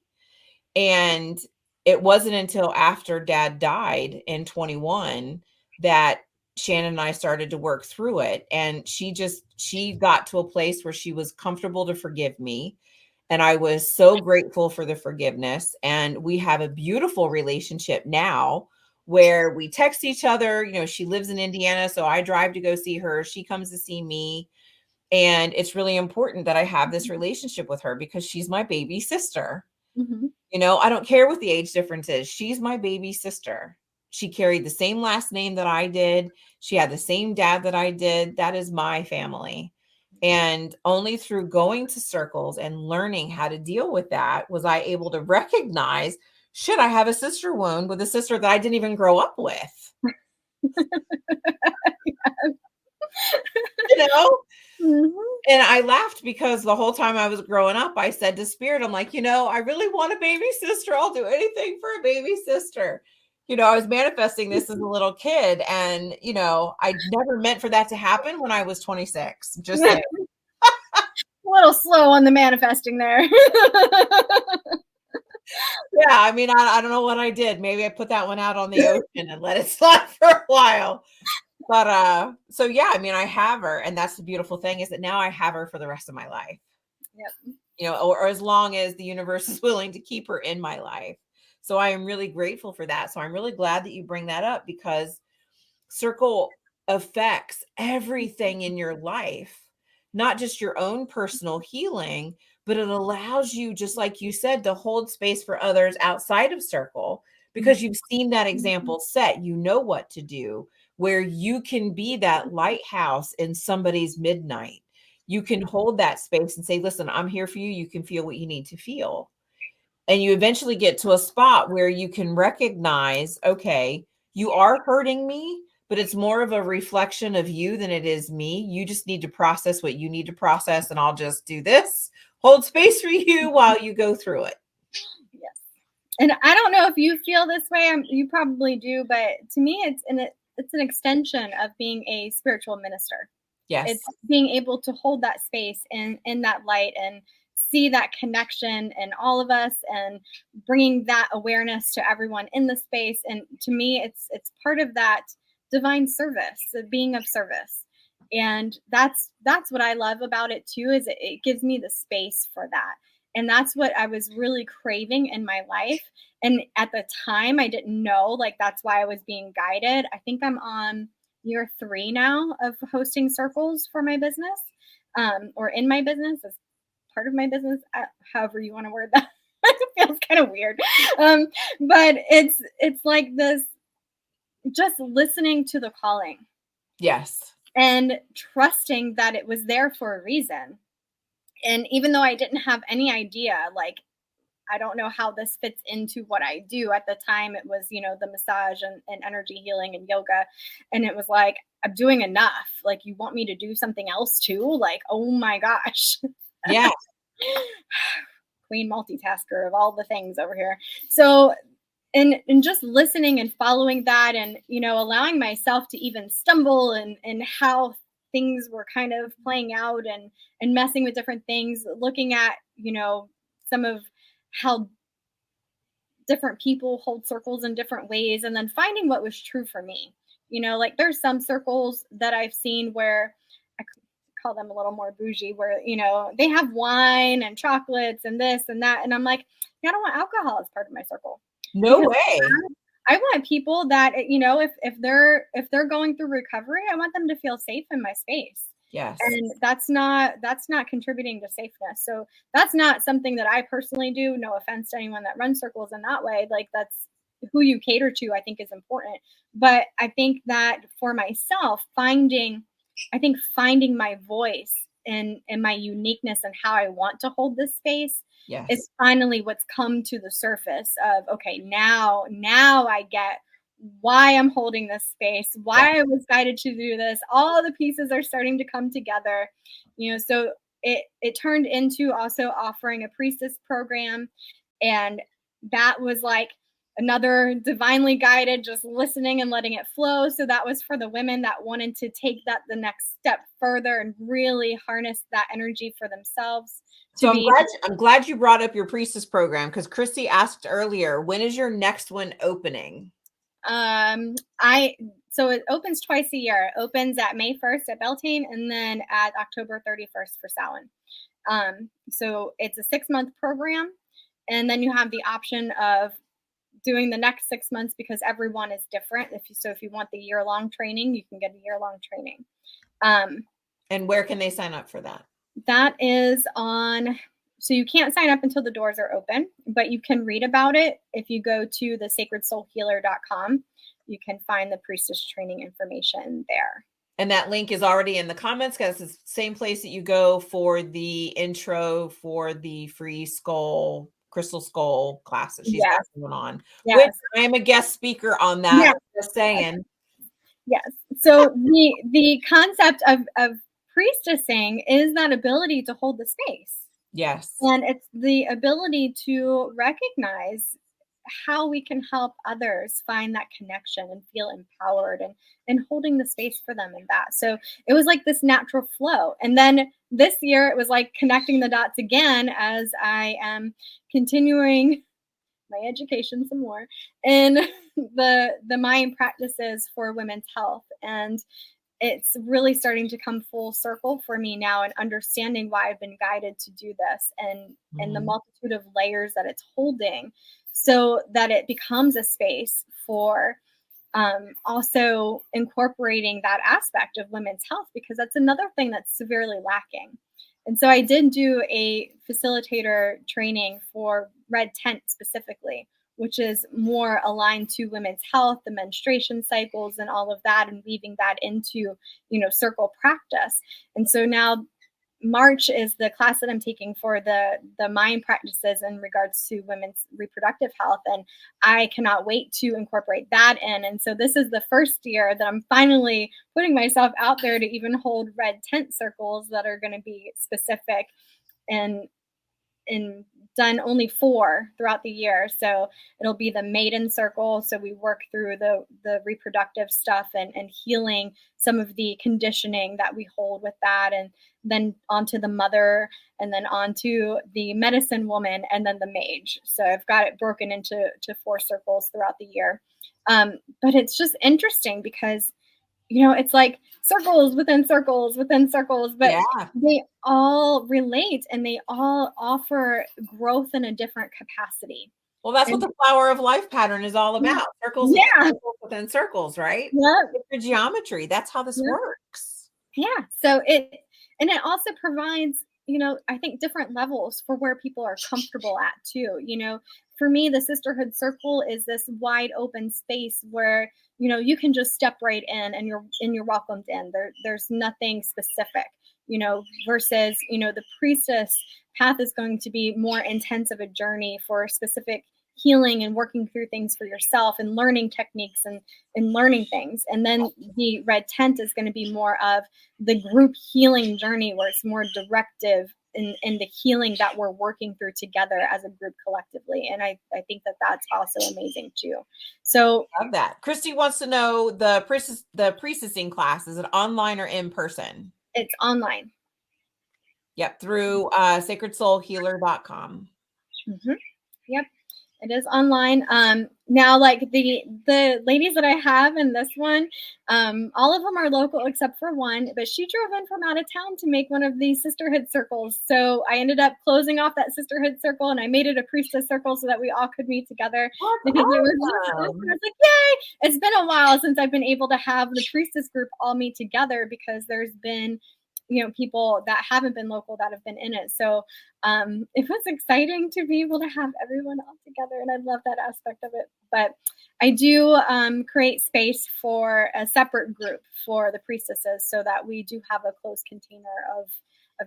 And it wasn't until after dad died in 21 that Shannon and I started to work through it. And she got to a place where she was comfortable to forgive me. And I was so grateful for the forgiveness. And we have a beautiful relationship now where we text each other. She lives in Indiana, so I drive to go see her. She comes to see me. And it's really important that I have this relationship with her because she's my baby sister. Mm-hmm. I don't care what the age difference is. She's my baby sister. She carried the same last name that I did. She had the same dad that I did. That is my family. And only through going to circles and learning how to deal with that was I able to recognize, should I have a sister wound with a sister that I didn't even grow up with? Mm-hmm. And I laughed because the whole time I was growing up, I said to Spirit, I'm like, I really want a baby sister. I'll do anything for a baby sister. I was manifesting this as a little kid, and, I never meant for that to happen when I was 26. Just saying. A little slow on the manifesting there. Yeah, I mean, I don't know what I did. Maybe I put that one out on the ocean and let it slide for a while. But so yeah, I mean, I have her, and that's the beautiful thing, is that now I have her for the rest of my life. Yep. Or as long as the universe is willing to keep her in my life. So I am really grateful for that. So I'm really glad that you bring that up, because circle affects everything in your life, not just your own personal healing, but it allows you, just like you said, to hold space for others outside of circle, because you've seen that example set. You know what to do, where you can be that lighthouse in somebody's midnight. You can hold that space and say, listen, I'm here for you. You can feel what you need to feel. And you eventually get to a spot where you can recognize, okay, you are hurting me, but it's more of a reflection of you than it is me. You just need to process what you need to process. And I'll just do this, hold space for you while you go through it. Yes. And I don't know if you feel this way. You probably do, but to me, it's an extension of being a spiritual minister. Yes. It's being able to hold that space in that light and see that connection in all of us, and bringing that awareness to everyone in the space. And to me, it's part of that divine service, the being of service. And that's what I love about it too, is it gives me the space for that. And that's what I was really craving in my life. And at the time, I didn't know, like, that's why I was being guided. I think I'm on year 3 now of hosting circles for my business, or in my business, as part of my business, however you want to word that. It feels kind of weird. But it's like this, just listening to the calling. Yes. And trusting that it was there for a reason. And even though I didn't have any idea, like, I don't know how this fits into what I do. At the time, it was, the massage and energy healing and yoga. And it was like, I'm doing enough. Like, you want me to do something else too? Like, oh my gosh. Yeah. Queen multitasker of all the things over here. So, and just listening and following that, and, you know, allowing myself to even stumble and how things were kind of playing out, and messing with different things, looking at, you know, some of how different people hold circles in different ways, and then finding what was true for me. You know, like, there's some circles that I've seen where I call them a little more bougie, where, you know, they have wine and chocolates and this and that. And I'm like, yeah, I don't want alcohol as part of my circle. No Because way. I want people that, you know, if they're going through recovery, I want them to feel safe in my space. Yes. And that's not contributing to safeness. So that's not something that I personally do. No offense to anyone that runs circles in that way. Like, that's who you cater to, I think, is important. But I think that for myself, finding my voice and my uniqueness and how I want to hold this space, yes, is finally what's come to the surface of, okay, now I get why I'm holding this space, why I was guided to do this. All the pieces are starting to come together, you know. So it turned into also offering a priestess program, and that was like another divinely guided, just listening and letting it flow. So that was for the women that wanted to take that the next step further and really harness that energy for themselves. So I'm glad you brought up your priestess program, because Christy asked earlier, when is your next one opening? So it opens twice a year. It opens at May 1st at Beltane, and then at October 31st for Samhain. So it's a 6-month program, and then you have the option of doing the next 6 months, because everyone is different. If you want the year-long training, you can get a year-long training. And where can they sign up for that? That is on. So you can't sign up until the doors are open, but you can read about it. If you go to the sacredsoulhealer.com, you can find the priestess training information there. And that link is already in the comments, because it's the same place that you go for the intro for the free crystal skull classes she's got going on. Yes. Which I am a guest speaker on that. Yes. Just saying. Yes. So the concept of priestessing is that ability to hold the space. Yes. And it's the ability to recognize how we can help others find that connection and feel empowered, and holding the space for them in that. So it was like this natural flow. And then this year it was like connecting the dots again, as I am continuing my education some more in the mind practices for women's health. And it's really starting to come full circle for me now, and understanding why I've been guided to do this, and the multitude of layers that it's holding, so that it becomes a space for also incorporating that aspect of women's health, because that's another thing that's severely lacking. And so I did do a facilitator training for Red Tent specifically, which is more aligned to women's health, the menstruation cycles and all of that, and weaving that into, you know, circle practice. And so now March is the class that I'm taking for the mind practices in regards to women's reproductive health. And I cannot wait to incorporate that in. And so this is the first year that I'm finally putting myself out there to even hold Red Tent circles that are going to be specific, and done only 4 throughout the year. So it'll be the maiden circle. So we work through the reproductive stuff, and healing some of the conditioning that we hold with that, and then onto the mother, and then onto the medicine woman, and then the mage. So I've got it broken into 4 circles throughout the year. But it's just interesting, because, you know, it's like circles within circles within circles, but they all relate, and they all offer growth in a different capacity. Well, that's what the flower of life pattern is all about. Circles within circles, right? Yeah. It's geometry. That's how this works. Yeah. So it also provides, you know, I think different levels for where people are comfortable at too. You know, for me, the sisterhood circle is this wide open space where, you know, you can just step right in, and you're welcomed in. There's nothing specific, you know, versus, you know, the priestess path is going to be more intense of a journey for specific healing and working through things for yourself and learning techniques and learning things. And then the red tent is going to be more of the group healing journey, where it's more directive in the healing that we're working through together as a group collectively. And I think that that's also amazing too. So I love that. Christy wants to know the priestessing class, is it online or in person? It's online. Yep, through sacredsoulhealer.com. Mm-hmm. Yep, it is online. Now, like the ladies that I have in this one, all of them are local except for one, but she drove in from out of town to make one of these sisterhood circles. So I ended up closing off that sisterhood circle, and I made it a priestess circle so that we all could meet together. Because it was awesome. I was like, yay! It's been a while since I've been able to have the priestess group all meet together, because there's been, you know, people that haven't been local that have been in it. So it was exciting to be able to have everyone all together, and I love that aspect of it. But I do create space for a separate group for the priestesses, so that we do have a closed container of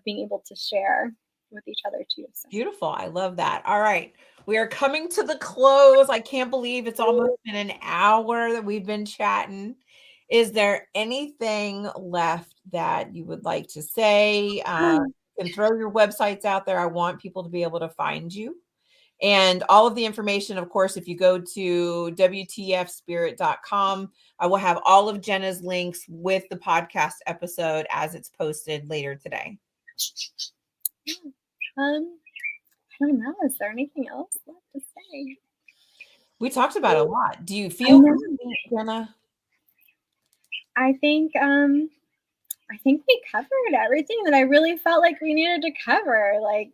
being able to share with each other too. So. Beautiful. I love that. All right. We are coming to the close. I can't believe it's almost been an hour that we've been chatting. Is there anything left that you would like to say? You can throw your websites out there. I want people to be able to find you. And all of the information, of course, if you go to WTFspirit.com, I will have all of Jena's links with the podcast episode as it's posted later today. I don't know. Is there anything else left to say? We talked about it a lot. Do you feel complete, Jena? I think we covered everything that I really felt like we needed to cover. Like,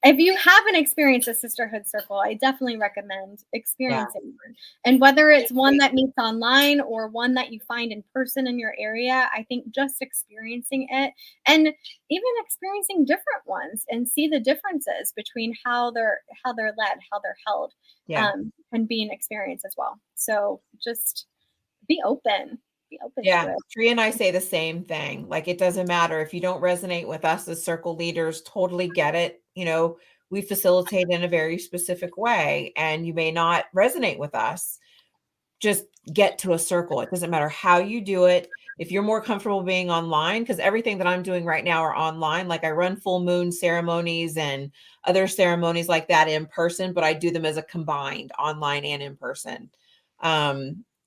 if you haven't experienced a sisterhood circle, I definitely recommend experiencing one. And whether it's one that meets online or one that you find in person in your area, I think just experiencing it, and even experiencing different ones, and see the differences between how they're led, how they're held, and be an experience as well. So just be open. Yeah, Tree and I say the same thing. Like, it doesn't matter if you don't resonate with us as circle leaders, totally get it. You know, we facilitate in a very specific way, and you may not resonate with us. Just get to a circle. It doesn't matter how you do it. If you're more comfortable being online, because everything that I'm doing right now are online. Like, I run full moon ceremonies and other ceremonies like that in person, but I do them as a combined online and in person.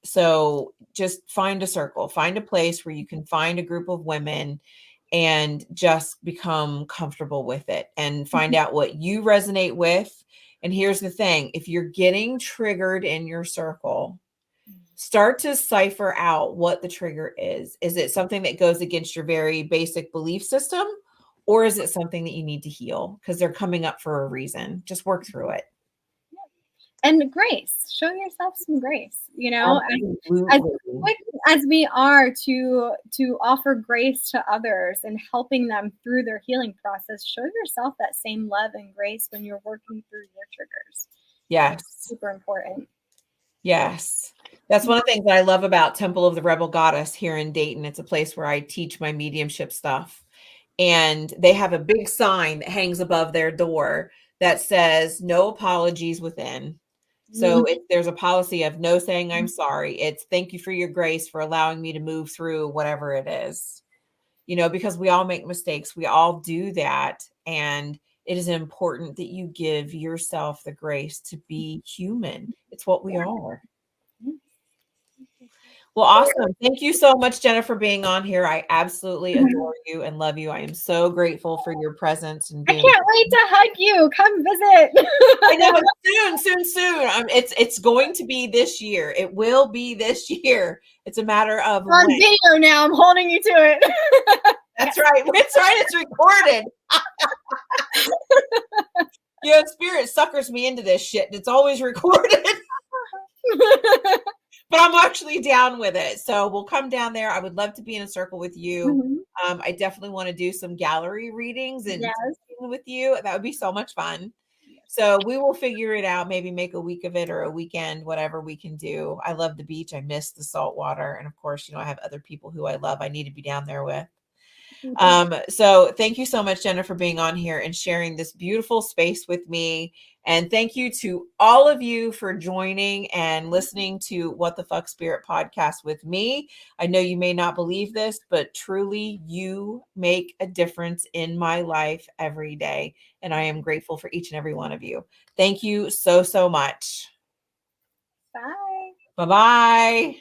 So just find a circle, find a place where you can find a group of women and just become comfortable with it and find out what you resonate with. And here's the thing, if you're getting triggered in your circle, start to cipher out what the trigger is. Is it something that goes against your very basic belief system, or is it something that you need to heal? Because they're coming up for a reason. Just work through it. And grace, show yourself some grace, you know, as quick as we are to offer grace to others and helping them through their healing process. Show yourself that same love and grace when you're working through your triggers. Yes. It's super important. Yes. That's one of the things that I love about Temple of the Rebel Goddess here in Dayton. It's a place where I teach my mediumship stuff. And they have a big sign that hangs above their door that says, no apologies within. So if there's a policy of no saying I'm sorry, it's thank you for your grace for allowing me to move through whatever it is, you know, because we all make mistakes. We all do that. And it is important that you give yourself the grace to be human. It's what we are. Well, awesome. Thank you so much, Jena, for being on here. I absolutely adore you and love you. I am so grateful for your presence. And I can't wait to hug you. Come visit. I know, soon. It's going to be this year. It will be this year. It's a matter of on video now. I'm holding you to it. That's right. It's right. It's recorded. Yeah, Spirit suckers me into this shit. It's always recorded. But I'm actually down with it. So we'll come down there. I would love to be in a circle with you. I definitely want to do some gallery readings and with you. That would be so much fun. So we will figure it out, maybe make a week of it or a weekend, whatever we can do. I love the beach. I miss the salt water. And of course, you know, I have other people who I love. I need to be down there with. So thank you so much, Jena, for being on here and sharing this beautiful space with me And thank you to all of you for joining and listening to What the Fuck Spirit podcast with me. I know you may not believe this, but truly you make a difference in my life every day. And I am grateful for each and every one of you. Thank you so, so much. Bye. Bye-bye.